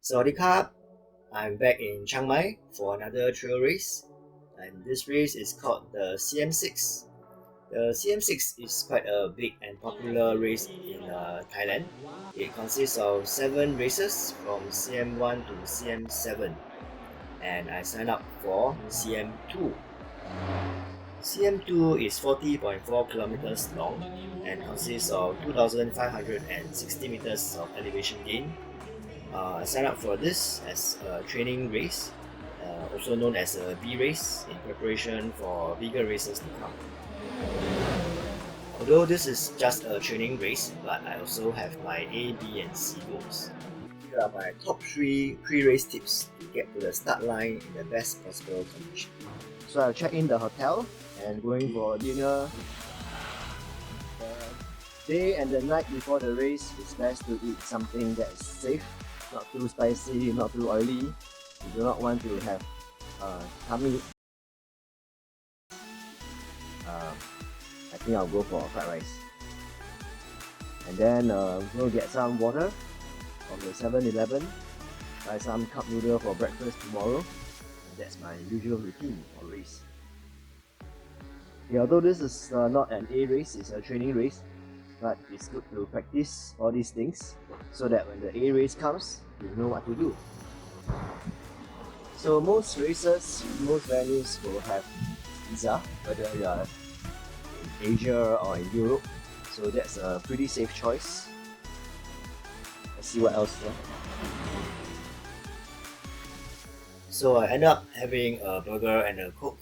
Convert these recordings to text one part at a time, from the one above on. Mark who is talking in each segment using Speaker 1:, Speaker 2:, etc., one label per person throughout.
Speaker 1: Sawadee Krap! I'm back in Chiang Mai for another trail race, and this race is called the CM6. The CM6 is quite a big and popular race in Thailand. It consists of 7 races from CM1 to CM7, and I signed up for CM2. CM2 is 40.4 kilometers long and consists of 2,560 meters of elevation gain. I signed up for this as a training race, also known as a B race, in preparation for bigger races to come. Although this is just a training race, but I also have my A, B and C goals. Here are my top 3 pre-race tips to get to the start line in the best possible condition. So I'll check in the hotel and going for dinner. The day and the night before the race, it's best to eat something that is safe, not too spicy, not too oily. You do not want to have tummy. I think I'll go for fried rice. And then we'll get some water from the 7-Eleven, buy some cup noodle for breakfast tomorrow. And that's my usual routine for race. Okay, although this is not an A race, it's a training race, but it's good to practice all these things so that when the A race comes, you know what to do. So most races, most venues will have visa, whether you are in Asia or in Europe, so that's a pretty safe choice. Let's see what else here. So I end up having a burger and a Coke.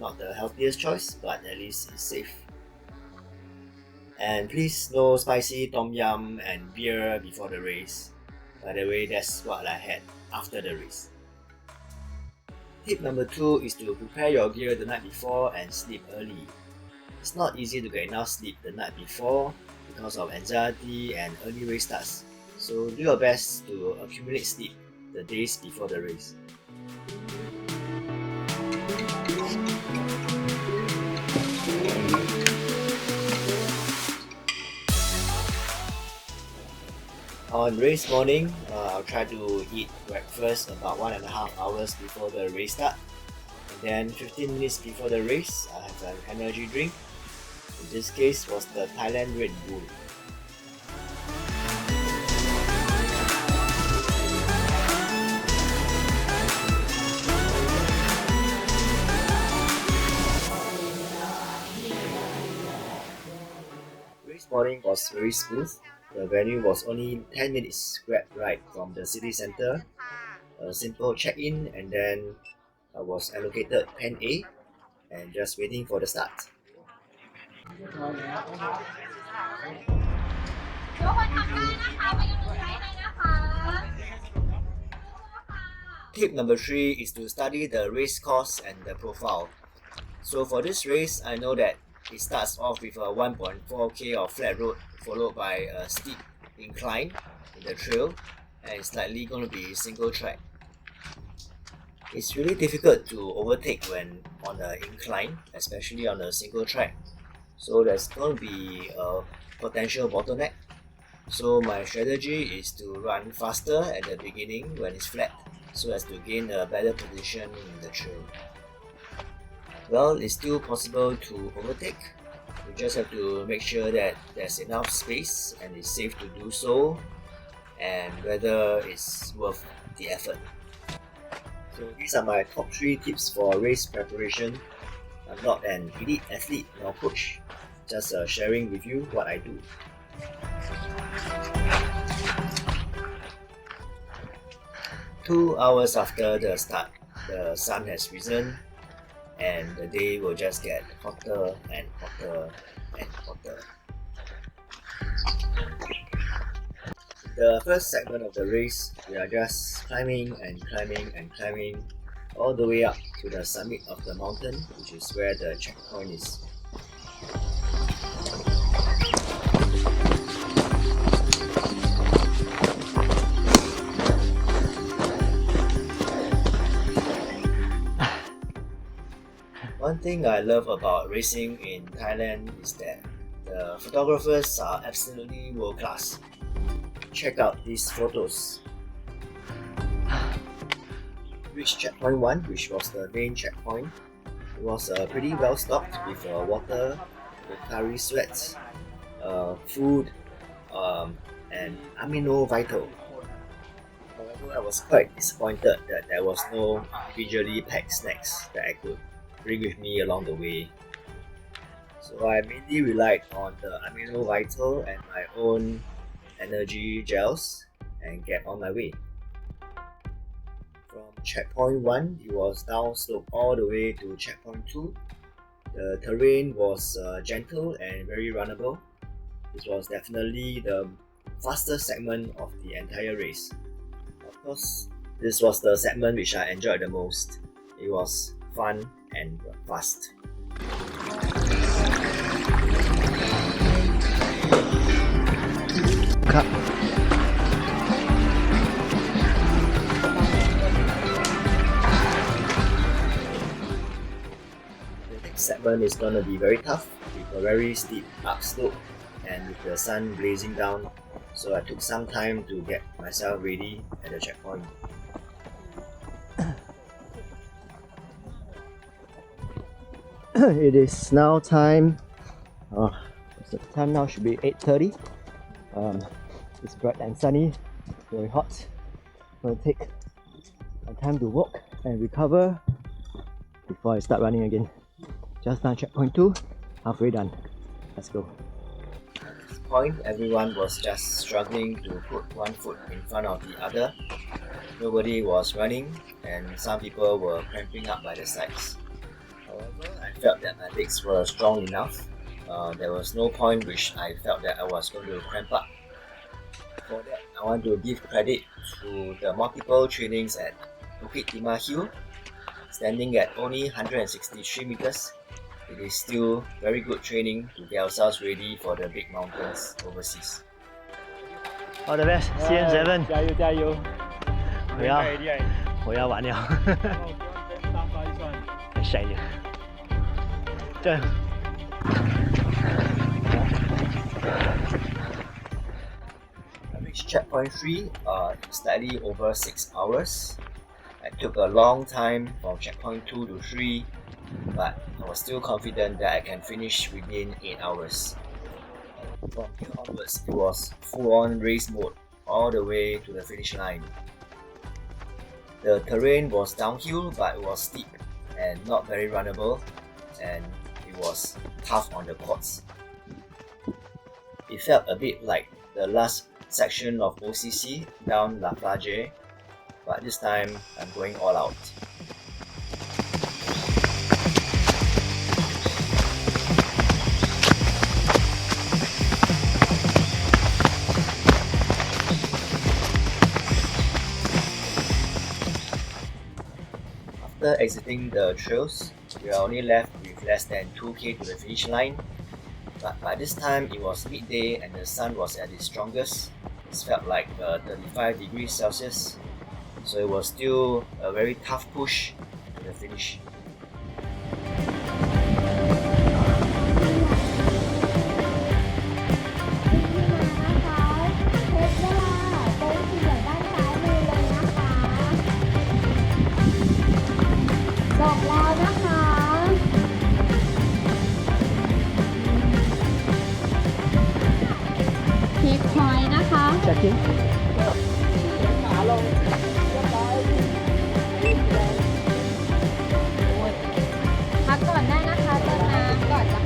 Speaker 1: Not the healthiest choice, but at least it's safe. And please no spicy tom yum and beer before the race. By the way, that's what I had after the race. Tip number 2 is to prepare your gear the night before and sleep early. It's not easy to get enough sleep the night before because of anxiety and early race starts. So do your best to accumulate sleep the days before the race. On race morning, I'll try to eat breakfast about 1.5 hours before the race start. And then 15 minutes before the race, I have an energy drink. In this case was the Thailand Red Bull. Race morning was very smooth. The venue was only 10 minutes grab ride from the city center. A simple check-in, and then I was allocated pen A and just waiting for the start. Tip number 3 is to study the race course and the profile. So for this race, I know that it starts off with a 1.4k of flat road, followed by a steep incline in the trail, and it's likely going to be single track. It's really difficult to overtake when on an incline, especially on a single track. So there's going to be a potential bottleneck. So my strategy is to run faster at the beginning when it's flat, so as to gain a better position in the trail. Well, it's still possible to overtake. You just have to make sure that there's enough space and it's safe to do so, and whether it's worth the effort. So these are my top 3 tips for race preparation. I'm not an elite athlete nor coach, just sharing with you what I do. Two hours after the start, the sun has risen and the day will just get hotter and hotter and hotter. The first segment of the race, we are just climbing and climbing and climbing all the way up to the summit of the mountain, which is where the checkpoint is. One thing I love about racing in Thailand is that the photographers are absolutely world class. Check out these photos. Reached checkpoint 1, which was the main checkpoint. It was pretty well stocked with water, Pocari Sweat, food, and Amino Vital. However, I was quite disappointed that there was no individually packed snacks that I could bring with me along the way. So I mainly relied on the Amino Vital and my own energy gels and get on my way. From checkpoint 1, it was downslope all the way to checkpoint 2. The terrain was gentle and very runnable. This was definitely the fastest segment of the entire race. Of course, this was the segment which I enjoyed the most. It was fun and fast.
Speaker 2: Cut.
Speaker 1: The next segment is going to be very tough with a very steep upslope and with the sun blazing down, so I took some time to get myself ready at the checkpoint.
Speaker 2: It is now time. The time now should be 8:30. It's bright and sunny, very hot. I'm gonna take my time to walk and recover before I start running again. Just done checkpoint 2, halfway done. Let's go.
Speaker 1: At this point, everyone was just struggling to put one foot in front of the other. Nobody was running, and some people were cramping up by the sides. However, I felt that my legs were strong enough. There was no point which I felt that I was going to cramp up. For that, I want to give credit to the multiple trainings at Bukit Timah Hill. Standing at only 163 meters, it is still very good training to get ourselves ready for the big mountains overseas.
Speaker 2: All the best, CM7.
Speaker 3: 加油加油！
Speaker 2: 我要完了，很晒的。加油！
Speaker 1: I reached checkpoint 3 slightly over 6 hours. I took a long time from checkpoint 2 to 3, but I was still confident that I can finish within 8 hours. From here onwards, it was full-on race mode all the way to the finish line. The terrain was downhill, but it was steep and not very runnable, and it was tough on the quads. It felt a bit like the last section of OCC down La Plage, but this time I'm going all out. After exiting the trails, we are only left with less than 2k to the finish line. But by this time, it was midday and the sun was at its strongest. It felt like 35 degrees Celsius, so it was still a very tough push to the finish.
Speaker 2: Checking.
Speaker 4: พักก่อนได้นะคะเติมน้ำก่อนจ้ะ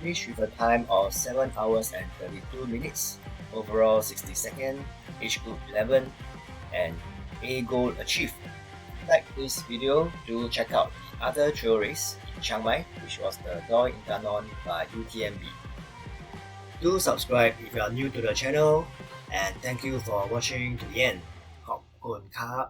Speaker 1: Finished with a time of 7 hours and 32 minutes, overall 62nd, age group 11, and A goal achieved. Like this video, do check out the other trail race in Chiang Mai, which was the Doi Intanon by UTMB. Do subscribe if you are new to the channel and thank you for watching to the end ขอบคุณครับ